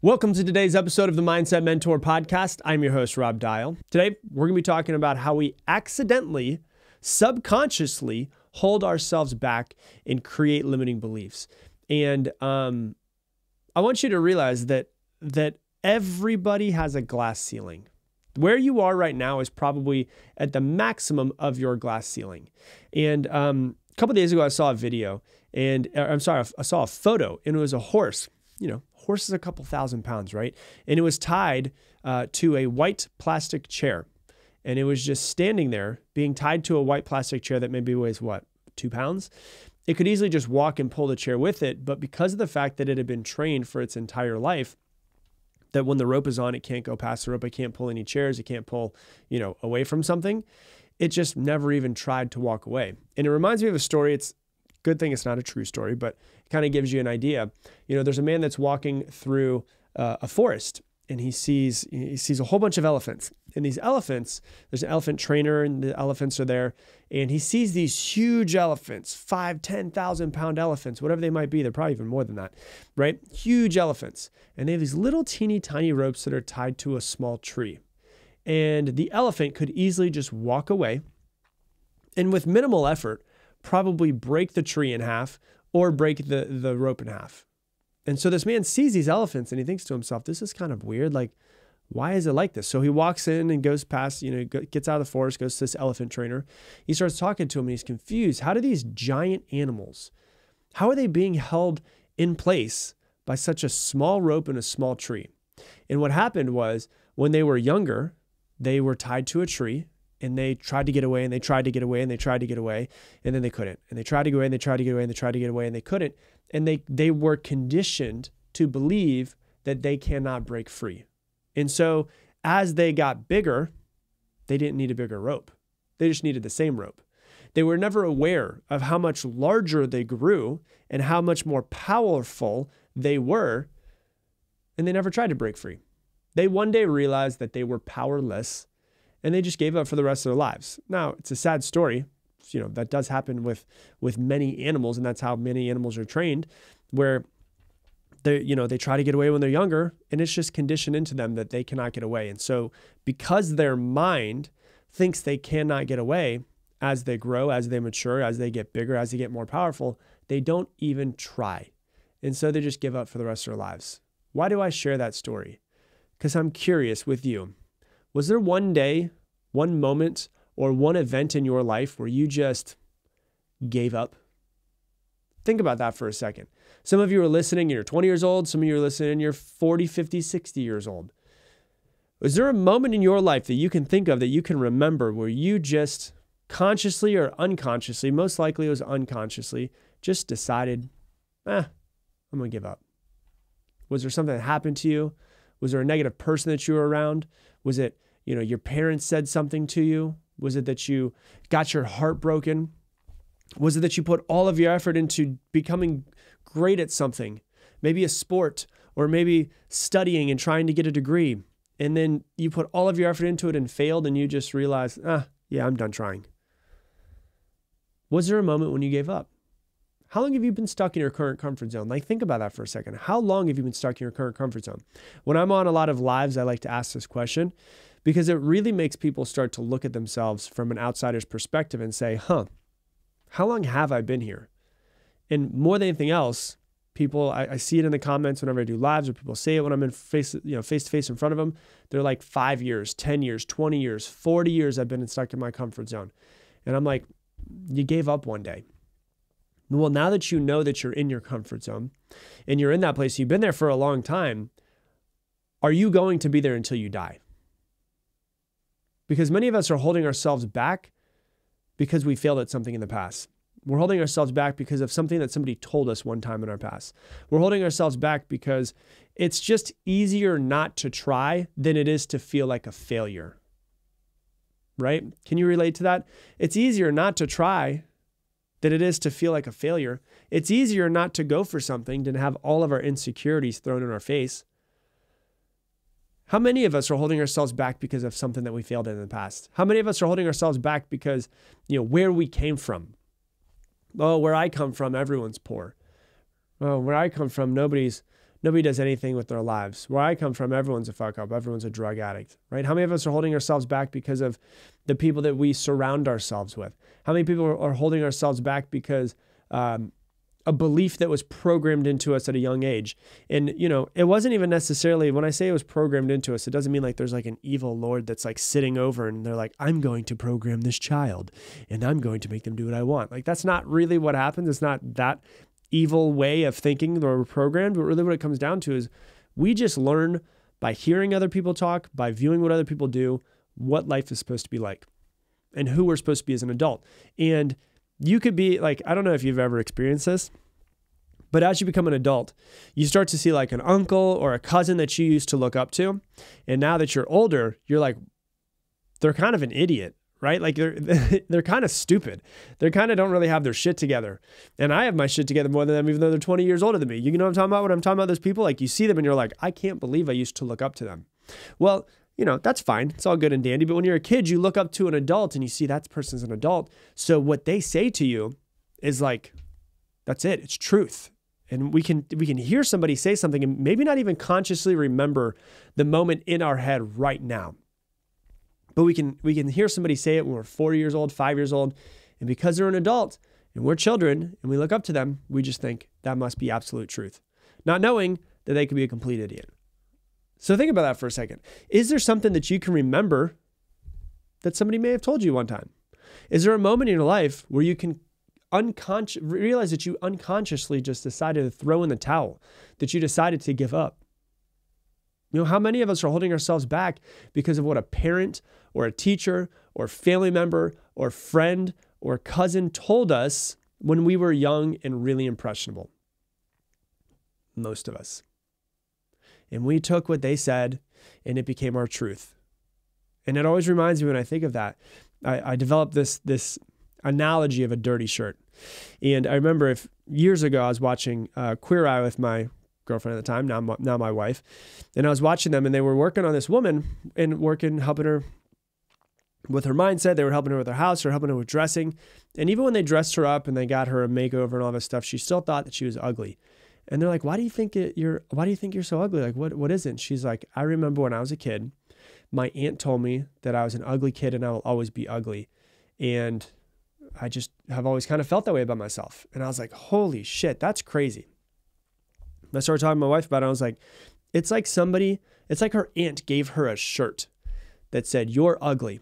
Welcome to today's episode of the Mindset Mentor Podcast. I'm your host, Rob Dial. Today, we're going to be talking about how we accidentally, subconsciously hold ourselves back and create limiting beliefs. And I want you to realize that everybody has a glass ceiling. Where you are right now is probably at the maximum of your glass ceiling. And a couple of days ago, I saw a video, I saw a photo, and it was a horse. You know, horse is a couple thousand pounds, right? And it was tied to a white plastic chair. And it was just standing there being tied to a white plastic chair that maybe weighs, 2 pounds? It could easily just walk and pull the chair with it. But because of the fact that it had been trained for its entire life, that when the rope is on, it can't go past the rope. It can't pull any chairs. It can't pull, away from something. It just never even tried to walk away. And it reminds me of a story. It's good thing it's not a true story, but it kind of gives you an idea. There's a man that's walking through a forest, and he sees a whole bunch of elephants. And these elephants, there's an elephant trainer, and the elephants are there. And he sees these huge elephants, 5,000, 10,000 pound elephants, whatever they might be. They're probably even more than that, right? Huge elephants. And they have these little teeny tiny ropes that are tied to a small tree. And the elephant could easily just walk away, and with minimal effort, probably break the tree in half or break the rope in half. And so this man sees these elephants and he thinks to himself, this is kind of weird. Like, why is it like this? So he walks in and goes past, gets out of the forest, goes to this elephant trainer. He starts talking to him and he's confused. How do these giant animals, how are they being held in place by such a small rope and a small tree? And what happened was when they were younger, they were tied to a tree. And they tried to get away, and they tried to get away, and they tried to get away, and then they couldn't. And they tried to go away, and they tried to get away, and they tried to get away, and they couldn't. And they were conditioned to believe that they cannot break free. And so as they got bigger, they didn't need a bigger rope. They just needed the same rope. They were never aware of how much larger they grew and how much more powerful they were, and they never tried to break free. They one day realized that they were powerless, and they just gave up for the rest of their lives. Now, it's a sad story. That does happen with many animals, and that's how many animals are trained, where they try to get away when they're younger, and it's just conditioned into them that they cannot get away. And so because their mind thinks they cannot get away, as they grow, as they mature, as they get bigger, as they get more powerful, they don't even try. And so they just give up for the rest of their lives. Why do I share that story? Because I'm curious with you. Was there one day, one moment, or one event in your life where you just gave up? Think about that for a second. Some of you are listening and you're 20 years old. Some of you are listening and you're 40, 50, 60 years old. Was there a moment in your life that you can think of, that you can remember, where you just consciously or unconsciously, most likely it was unconsciously, just decided, I'm going to give up? Was there something that happened to you? Was there a negative person that you were around? Was it, your parents said something to you? Was it that you got your heart broken? Was it that you put all of your effort into becoming great at something, maybe a sport, or maybe studying and trying to get a degree, and then you put all of your effort into it and failed, and you just realized, I'm done trying? Was there a moment when you gave up? How long have you been stuck in your current comfort zone? Think about that for a second. How long have you been stuck in your current comfort zone? When I'm on a lot of lives, I like to ask this question because it really makes people start to look at themselves from an outsider's perspective and say, how long have I been here? And more than anything else, people, I see it in the comments whenever I do lives, or people say it when I'm in face to face in front of them. They're like 5 years, 10 years, 20 years, 40 years I've been stuck in my comfort zone. And I'm like, you gave up one day. Well, now that you know that you're in your comfort zone and you're in that place, you've been there for a long time, are you going to be there until you die? Because many of us are holding ourselves back because we failed at something in the past. We're holding ourselves back because of something that somebody told us one time in our past. We're holding ourselves back because it's just easier not to try than it is to feel like a failure. Right? Can you relate to that? It's easier not to try than it is to feel like a failure. It's easier not to go for something than have all of our insecurities thrown in our face. How many of us are holding ourselves back because of something that we failed in the past? How many of us are holding ourselves back because, where we came from? Oh, where I come from, everyone's poor. Oh, where I come from, nobody's Nobody does anything with their lives. Where I come from, everyone's a fuck up. Everyone's a drug addict, right? How many of us are holding ourselves back because of the people that we surround ourselves with? How many people are holding ourselves back because a belief that was programmed into us at a young age? And, it wasn't even necessarily, when I say it was programmed into us, it doesn't mean like there's like an evil Lord that's like sitting over and they're like, I'm going to program this child and I'm going to make them do what I want. Like, that's not really what happens. It's not that evil way of thinking that we're programmed. But really what it comes down to is we just learn by hearing other people talk, by viewing what other people do, what life is supposed to be like and who we're supposed to be as an adult. And you could be like, I don't know if you've ever experienced this, but as you become an adult, you start to see like an uncle or a cousin that you used to look up to. And now that you're older, you're like, they're kind of an idiot, right? Like they're kind of stupid. They kind of don't really have their shit together. And I have my shit together more than them, even though they're 20 years older than me. You know what I'm talking about? When I'm talking about those people, like you see them and you're like, I can't believe I used to look up to them. Well, that's fine. It's all good and dandy. But when you're a kid, you look up to an adult and you see that person's an adult. So what they say to you is like, that's it. It's truth. And we can hear somebody say something and maybe not even consciously remember the moment in our head right now. But we can hear somebody say it when we're 4 years old, 5 years old. And because they're an adult and we're children and we look up to them, we just think that must be absolute truth, not knowing that they could be a complete idiot. So think about that for a second. Is there something that you can remember that somebody may have told you one time? Is there a moment in your life where you can realize that you unconsciously just decided to throw in the towel, that you decided to give up? How many of us are holding ourselves back because of what a parent or a teacher or family member or friend or cousin told us when we were young and really impressionable? Most of us. And we took what they said and it became our truth. And it always reminds me when I think of that, I developed this analogy of a dirty shirt. And I remember years ago, I was watching Queer Eye with my girlfriend at the time, now my wife. And I was watching them and they were working on this woman and helping her with her mindset. They were helping her with her house or helping her with dressing. And even when they dressed her up and they got her a makeover and all this stuff, she still thought that she was ugly. And they're like, why do you think you're so ugly? Like, what is it? She's like, I remember when I was a kid, my aunt told me that I was an ugly kid and I will always be ugly. And I just have always kind of felt that way about myself. And I was like, holy shit, that's crazy. And I started talking to my wife about it. I was like, it's like her aunt gave her a shirt that said, you're ugly.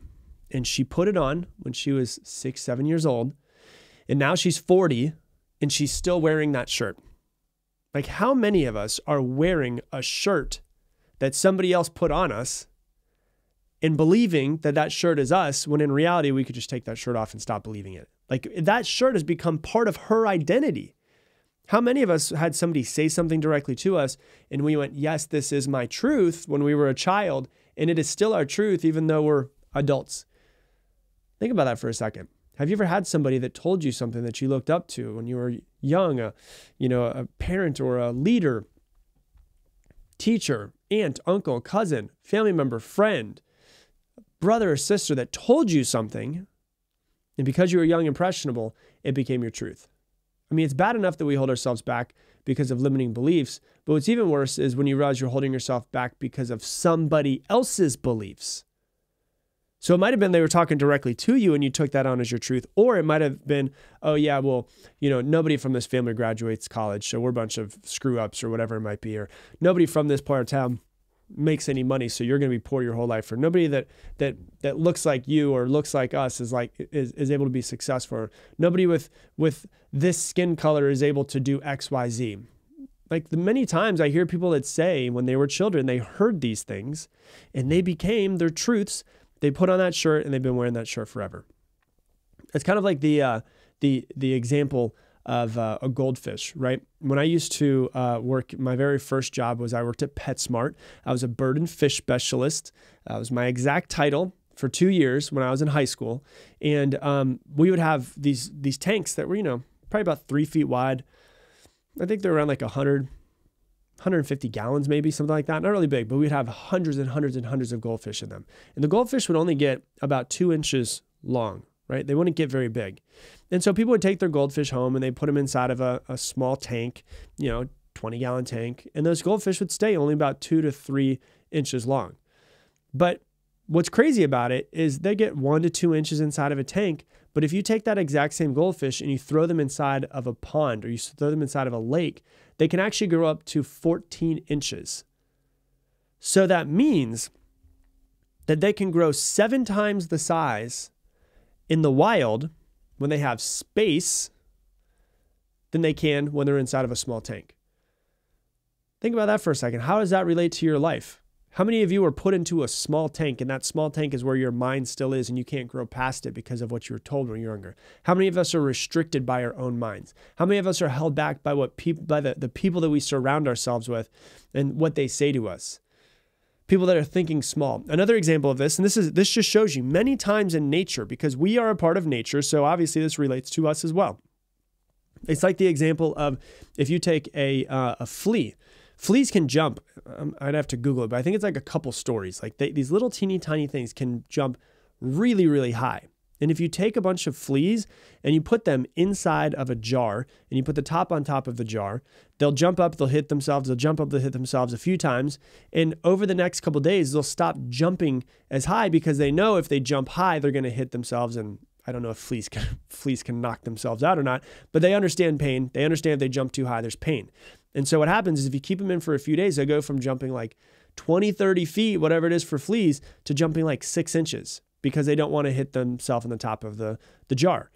And she put it on when she was 6, 7 years old. And now she's 40 and she's still wearing that shirt. Like, how many of us are wearing a shirt that somebody else put on us and believing that that shirt is us, when in reality, we could just take that shirt off and stop believing it? Like, that shirt has become part of her identity. How many of us had somebody say something directly to us and we went, yes, this is my truth, when we were a child, and it is still our truth even though we're adults? Think about that for a second. Have you ever had somebody that told you something that you looked up to when you were young, a parent or a leader, teacher, aunt, uncle, cousin, family member, friend, brother or sister that told you something, and because you were young and impressionable, it became your truth? I mean, it's bad enough that we hold ourselves back because of limiting beliefs, but what's even worse is when you realize you're holding yourself back because of somebody else's beliefs. So it might have been they were talking directly to you and you took that on as your truth. Or it might have been, oh yeah, well, nobody from this family graduates college, so we're a bunch of screw ups or whatever it might be. Or nobody from this part of town makes any money, so you're going to be poor your whole life. Or nobody that looks like you or looks like us is able to be successful. Or nobody with this skin color is able to do X, Y, Z. Like, the many times I hear people that say when they were children, they heard these things and they became their truths. They put on that shirt and they've been wearing that shirt forever. It's kind of like the example of a goldfish, right? When I used to work, my very first job was I worked at PetSmart. I was a bird and fish specialist. That was my exact title for 2 years when I was in high school. And we would have these tanks that were, probably about 3 feet wide. I think they're around like 150 gallons, maybe something like that. Not really big, but we'd have hundreds and hundreds and hundreds of goldfish in them. And the goldfish would only get about 2 inches long, right? They wouldn't get very big. And so people would take their goldfish home and they put them inside of a small tank, 20-gallon tank, and those goldfish would stay only about 2 to 3 inches long. But what's crazy about it is they get 1 to 2 inches inside of a tank, but if you take that exact same goldfish and you throw them inside of a pond or you throw them inside of a lake, they can actually grow up to 14 inches. So that means that they can grow 7 times the size in the wild when they have space than they can when they're inside of a small tank. Think about that for a second. How does that relate to your life? How many of you are put into a small tank, and that small tank is where your mind still is and you can't grow past it because of what you were told when you were younger? How many of us are restricted by our own minds? How many of us are held back by the people that we surround ourselves with and what they say to us? People that are thinking small. Another example of this, and this just shows you many times in nature, because we are a part of nature, so obviously this relates to us as well. It's like the example of if you take a flea. Fleas can jump. I'd have to Google it, but I think it's like a couple stories. Like these little teeny tiny things can jump really, really high. And if you take a bunch of fleas and you put them inside of a jar and you put the top on top of the jar, they'll jump up, they'll hit themselves, they'll jump up, they'll hit themselves a few times. And over the next couple of days, they'll stop jumping as high because they know if they jump high, they're going to hit themselves. And I don't know if fleas can knock themselves out or not, but they understand pain. They understand if they jump too high, there's pain. And so what happens is if you keep them in for a few days, they go from jumping like 20, 30 feet, whatever it is for fleas, to jumping like 6 inches because they don't want to hit themselves on the top of the jar.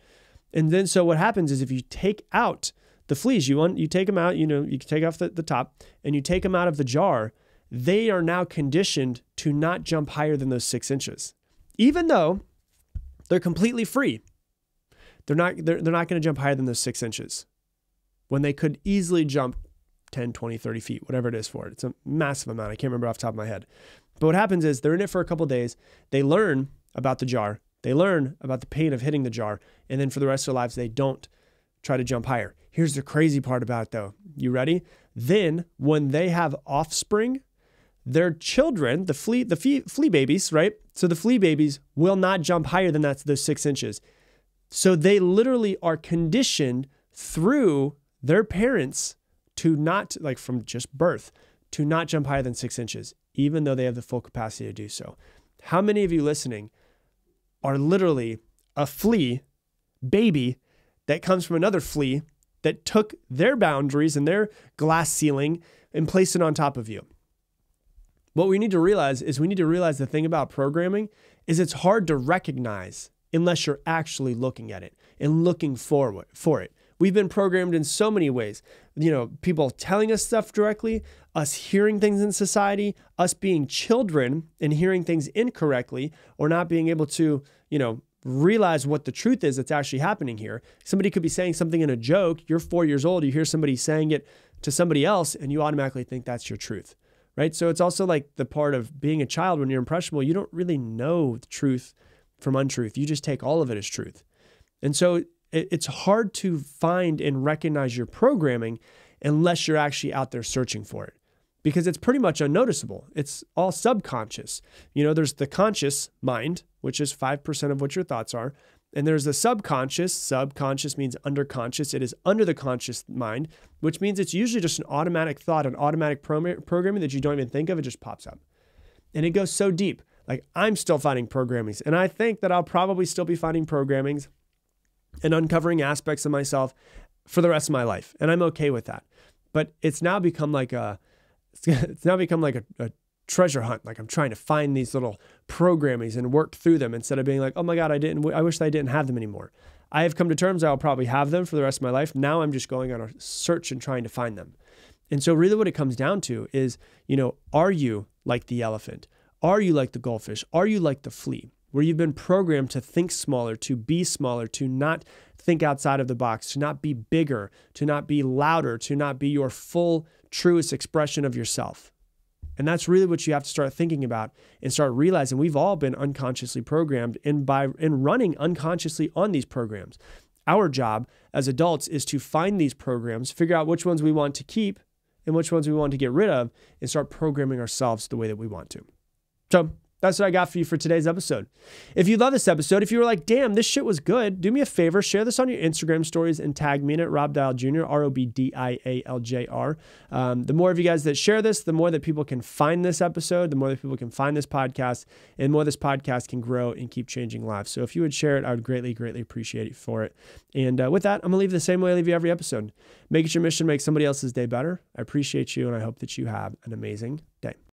And then so what happens is if you take out the fleas, you take them out, you can take off the top and you take them out of the jar, they are now conditioned to not jump higher than those 6 inches. Even though they're completely free, they're not going to jump higher than those 6 inches when they could easily jump 10, 20, 30 feet, whatever it is for it. It's a massive amount. I can't remember off the top of my head. But what happens is they're in it for a couple of days. They learn about the jar. They learn about the pain of hitting the jar. And then for the rest of their lives, they don't try to jump higher. Here's the crazy part about it though. You ready? Then when they have offspring, their children, the flea babies, right? So the flea babies will not jump higher than those 6 inches. So they literally are conditioned through their parents to not, like from just birth, to not jump higher than 6 inches, even though they have the full capacity to do so. How many of you listening are literally a flea baby that comes from another flea that took their boundaries and their glass ceiling and placed it on top of you? What we need to realize is the thing about programming is it's hard to recognize unless you're actually looking at it and looking for it. We've been programmed in so many ways. People telling us stuff directly, us hearing things in society, us being children and hearing things incorrectly or not being able to, realize what the truth is that's actually happening here. Somebody could be saying something in a joke. You're 4 years old. You hear somebody saying it to somebody else and you automatically think that's your truth, right? So it's also like the part of being a child when you're impressionable. You don't really know the truth from untruth. You just take all of it as truth. And so it's hard to find and recognize your programming unless you're actually out there searching for it, because it's pretty much unnoticeable. It's all subconscious. There's the conscious mind, which is 5% of what your thoughts are. And there's the subconscious. Subconscious means underconscious. It is under the conscious mind, which means it's usually just an automatic thought, an automatic programming that you don't even think of. It just pops up. And it goes so deep. Like I'm still finding programmings. And I think that I'll probably still be finding programmings and uncovering aspects of myself for the rest of my life. And I'm okay with that. But it's now become like a treasure hunt. Like I'm trying to find these little programmings and work through them instead of being like, oh my God, I wish I didn't have them anymore. I have come to terms I'll probably have them for the rest of my life. Now I'm just going on a search and trying to find them. And so really what it comes down to is, are you like the elephant? Are you like the goldfish? Are you like the flea? Where you've been programmed to think smaller, to be smaller, to not think outside of the box, to not be bigger, to not be louder, to not be your full, truest expression of yourself. And that's really what you have to start thinking about and start realizing we've all been unconsciously programmed and running unconsciously on these programs. Our job as adults is to find these programs, figure out which ones we want to keep and which ones we want to get rid of, and start programming ourselves the way that we want to. So that's what I got for you for today's episode. If you love this episode, if you were like, damn, this shit was good, do me a favor, share this on your Instagram stories and tag me in it, Rob Dial Jr., ROBDIALJR. The more of you guys that share this, the more that people can find this episode, the more that people can find this podcast, and the more this podcast can grow and keep changing lives. So if you would share it, I would greatly, greatly appreciate it for it. And with that, I'm going to leave it the same way I leave you every episode. Make it your mission to make somebody else's day better. I appreciate you, and I hope that you have an amazing day.